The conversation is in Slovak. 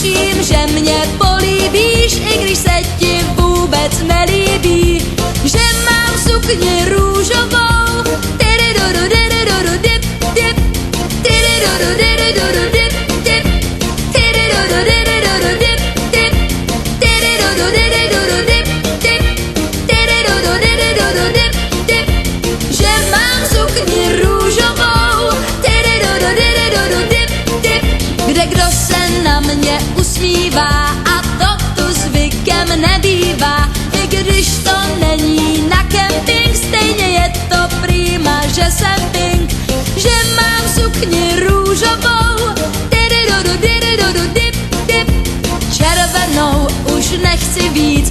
tuším, že mě políbíš, i když se ti vůbec nelíbí, že mám sukni růžovou, že mám sukni růžovou, kde kdo se na mě usmívá a to tu zvykem nebývá, i když to není na kemping, stejně je to prima, že jsem pink, že mám sukni růžovou, červenou už nechci víc,